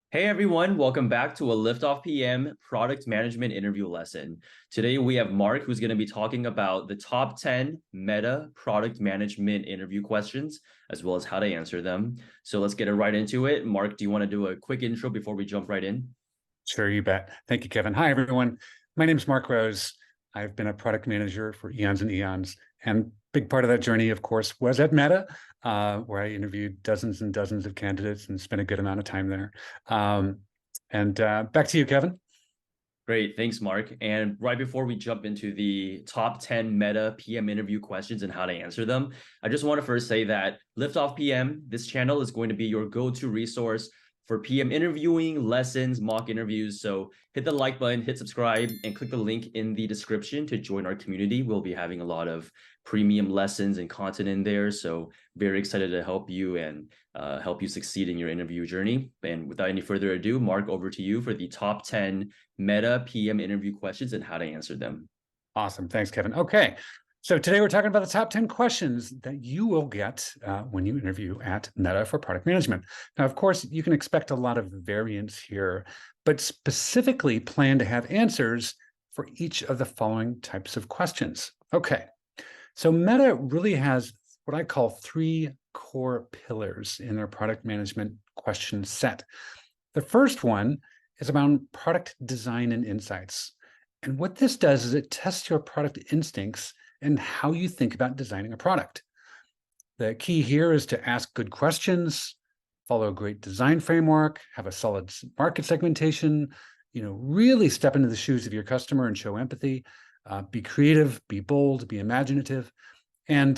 Hey everyone, welcome back to a Liftoff PM product management interview lesson. Today we have Mark who's going to be talking about the top 10 meta product management interview questions, as well as how to answer them. So let's get right into it. Mark, do you want to do a quick intro before we jump right in? Sure, you bet. Thank you, Kevin. Hi, everyone. My name is Mark Rose. I've been a product manager for eons and eons. And big part of that journey, of course, was at Meta, where I interviewed dozens and dozens of candidates and spent a good amount of time there. Back to you, Kevin. Great, thanks, Mark. And right before we jump into the top 10 meta PM interview questions and how to answer them, I just want to first say that Liftoff PM, this channel is going to be your go-to resource for PM interviewing, lessons, mock interviews. So hit the like button, hit subscribe, and click the link in the description to join our community. We'll be having a lot of premium lessons and content in there. So very excited to help you and help you succeed in your interview journey. And without any further ado, Mark, over to you for the top 10 meta PM interview questions and how to answer them. Awesome. Thanks, Kevin. Okay. So today we're talking about the top 10 questions that you will get when you interview at Meta for product management. Now, of course, you can expect a lot of variance here, but specifically plan to have answers for each of the following types of questions. Okay. So Meta really has what I call three core pillars in their product management question set. The first one is about product design and insights. And what this does is it tests your product instincts and how you think about designing a product. The key here is to ask good questions, follow a great design framework, have a solid market segmentation, really step into the shoes of your customer and show empathy, be creative, be bold, be imaginative. And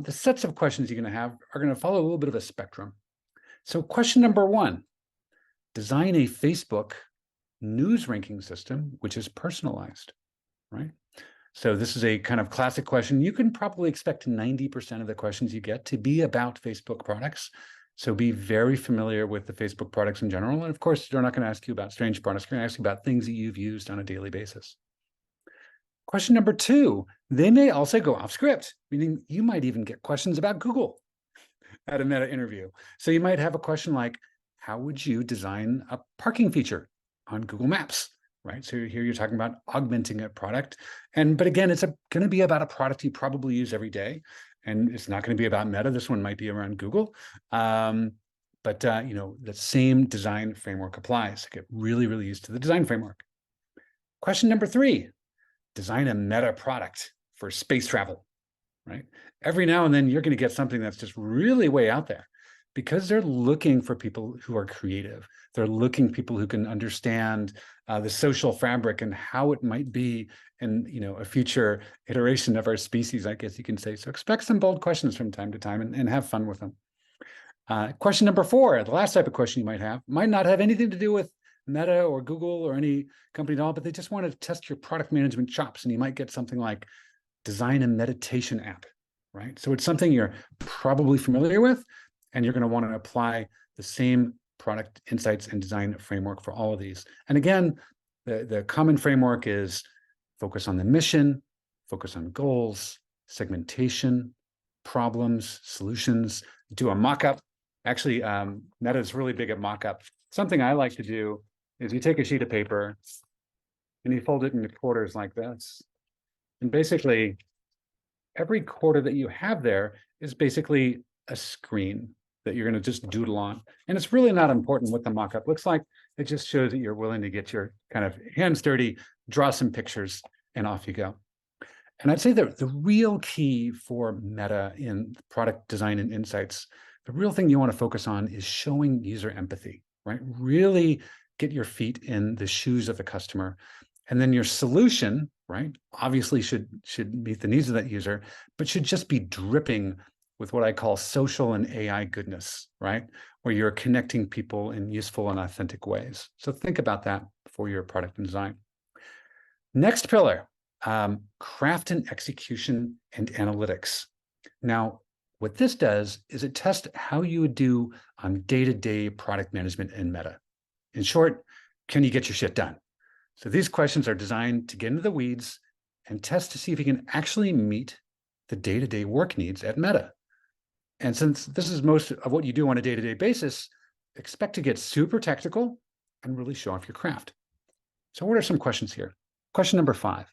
the sets of questions you're going to have are going to follow a little bit of a spectrum. So question number one, design a Facebook news ranking system, which is personalized, right? So this is a kind of classic question. You can probably expect 90% of the questions you get to be about Facebook products. So be very familiar with the Facebook products in general. And of course, they're not going to ask you about strange products. They're going to ask you about things that you've used on a daily basis. Question number two, they may also go off script, meaning you might even get questions about Google at a Meta interview. So you might have a question like, how would you design a parking feature on Google Maps? Right. So here you're talking about augmenting a product. But again, it's going to be about a product you probably use every day. And it's not going to be about Meta. This one might be around Google. The same design framework applies. Get really, really used to the design framework. Question number three, design a Meta product for space travel. Right. Every now and then you're going to get something that's just really way out there, because they're looking for people who are creative. They're looking for people who can understand the social fabric and how it might be in a future iteration of our species, I guess you can say. So expect some bold questions from time to time and have fun with them. Question number four, the last type of question you might not have anything to do with Meta or Google or any company at all, but they just want to test your product management chops. And you might get something like design a meditation app, right? So it's something you're probably familiar with, and you're going to want to apply the same product insights and design framework for all of these. And again, the common framework is focus on the mission, focus on goals, segmentation, problems, solutions, do a mock-up. Actually, Meta is really big at mock-up. Something I like to do is you take a sheet of paper and you fold it into quarters like this. And basically, every quarter that you have there is basically a screen that you're going to just doodle on. And it's really not important what the mock-up looks like. It just shows that you're willing to get your kind of hands dirty, draw some pictures, and off you go. And I'd say that the real key for Meta in product design and insights, the real thing you want to focus on is showing user empathy, right? Really get your feet in the shoes of the customer. And then your solution, right, obviously should meet the needs of that user, but should just be dripping with what I call social and AI goodness, right? Where you're connecting people in useful and authentic ways. So think about that for your product and design. Next pillar, craft and execution and analytics. Now, what this does is it tests how you would do on day-to-day product management in Meta. In short, can you get your shit done? So these questions are designed to get into the weeds and test to see if you can actually meet the day-to-day work needs at Meta. And since this is most of what you do on a day-to-day basis, expect to get super technical and really show off your craft. So what are some questions here? Question number 5,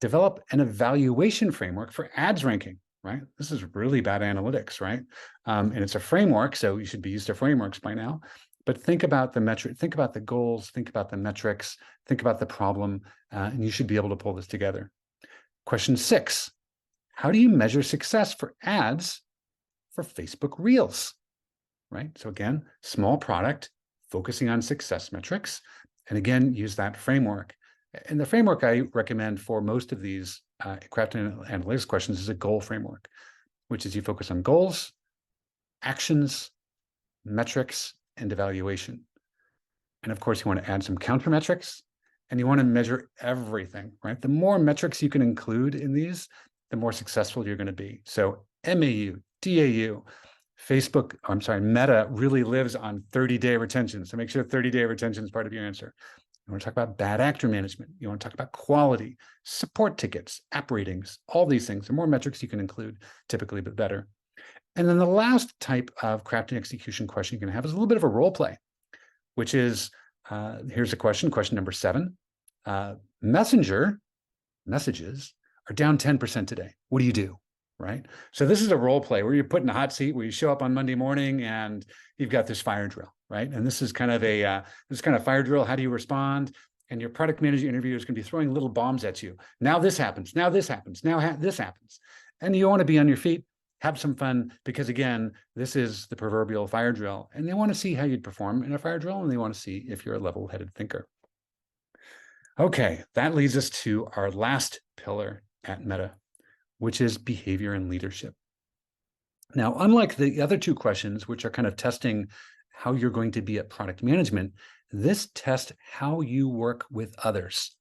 develop an evaluation framework for ads ranking, right? This is really bad analytics, right? And it's a framework, so you should be used to frameworks by now. But think about the metric, think about the goals, think about the metrics, think about the problem, and you should be able to pull this together. Question 6, how do you measure success for ads for Facebook Reels, right? So again, small product, focusing on success metrics, and again, use that framework. And the framework I recommend for most of these craft and analytics questions is a goal framework, which is you focus on goals, actions, metrics, and evaluation. And of course, you want to add some countermetrics, and you want to measure everything, right? The more metrics you can include in these, the more successful you're going to be. So MAU, DAU, Meta really lives on 30-day retention. So make sure 30-day retention is part of your answer. You want to talk about bad actor management. You want to talk about quality, support tickets, app ratings, all these things. The more metrics you can include, typically, the better. And then the last type of craft and execution question you can have is a little bit of a role play, which is, here's a question number 7. Messenger messages are down 10% today. What do you do? Right? So this is a role play where you're put in a hot seat, where you show up on Monday morning and you've got this fire drill, right? And this is kind of a fire drill. How do you respond? And your product manager interviewer is going to be throwing little bombs at you. Now this happens. Now this happens. Now this happens. And you want to be on your feet, have some fun, because again, this is the proverbial fire drill. And they want to see how you'd perform in a fire drill, and they want to see if you're a level-headed thinker. Okay, that leads us to our last pillar at Meta, which is behavior and leadership. Now, unlike the other 2 questions, which are kind of testing how you're going to be at product management, this tests how you work with others.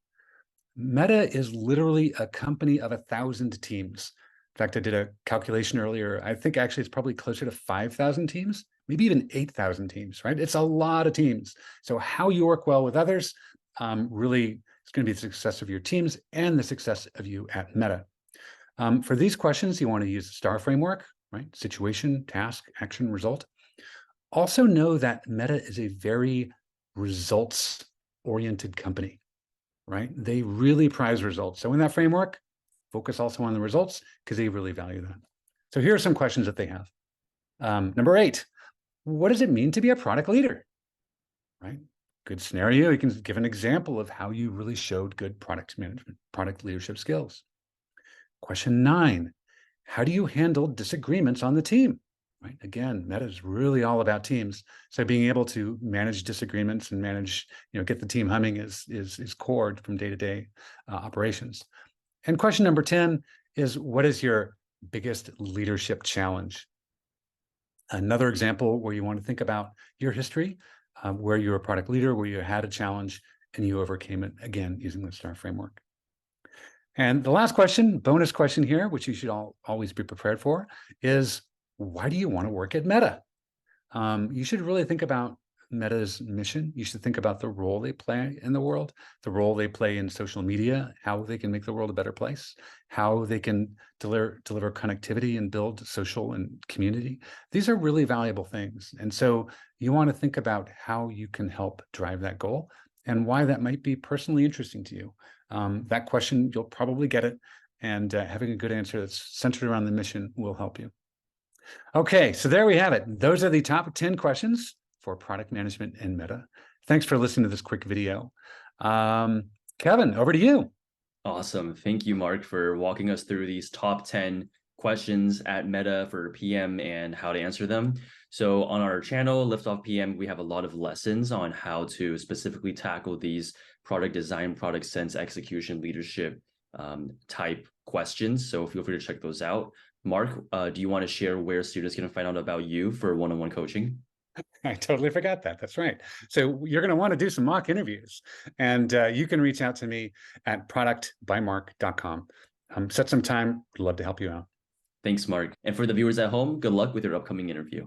Meta is literally a company of 1,000 teams. In fact, I did a calculation earlier. I think actually it's probably closer to 5,000 teams, maybe even 8,000 teams, right? It's a lot of teams. So how you work well with others really is going to be the success of your teams and the success of you at Meta. For these questions, you want to use the STAR framework, right? Situation, task, action, result. Also know that Meta is a very results-oriented company, right? They really prize results. So in that framework, focus also on the results, because they really value that. So here are some questions that they have. Number 8, what does it mean to be a product leader, right? Good scenario. You can give an example of how you really showed good product management, product leadership skills. Question 9, how do you handle disagreements on the team? Right? Again, Meta is really all about teams. So being able to manage disagreements and manage, get the team humming is core from day-to-day operations. And question number 10 is, what is your biggest leadership challenge? Another example where you want to think about your history, where you're a product leader, where you had a challenge and you overcame it, again, using the STAR framework. And the last question, bonus question here, which you should always be prepared for, is why do you want to work at Meta? You should really think about Meta's mission. You should think about the role they play in the world, the role they play in social media, how they can make the world a better place, how they can deliver connectivity and build social and community. These are really valuable things. And so you want to think about how you can help drive that goal and why that might be personally interesting to you. That question, you'll probably get it, and having a good answer that's centered around the mission will help you. Okay, so there we have it. Those are the top 10 questions for product management in Meta. Thanks for listening to this quick video. Kevin, over to you. Awesome. Thank you, Mark, for walking us through these top 10 questions at Meta for PM and how to answer them. So on our channel, Liftoff PM, we have a lot of lessons on how to specifically tackle these product design, product sense, execution, leadership type questions. So feel free to check those out. Mark, do you want to share where students can find out about you for one-on-one coaching? I totally forgot that. That's right. So you're going to want to do some mock interviews, and you can reach out to me at productbymark.com. Set some time. I'd love to help you out. Thanks, Mark. And for the viewers at home, good luck with your upcoming interview.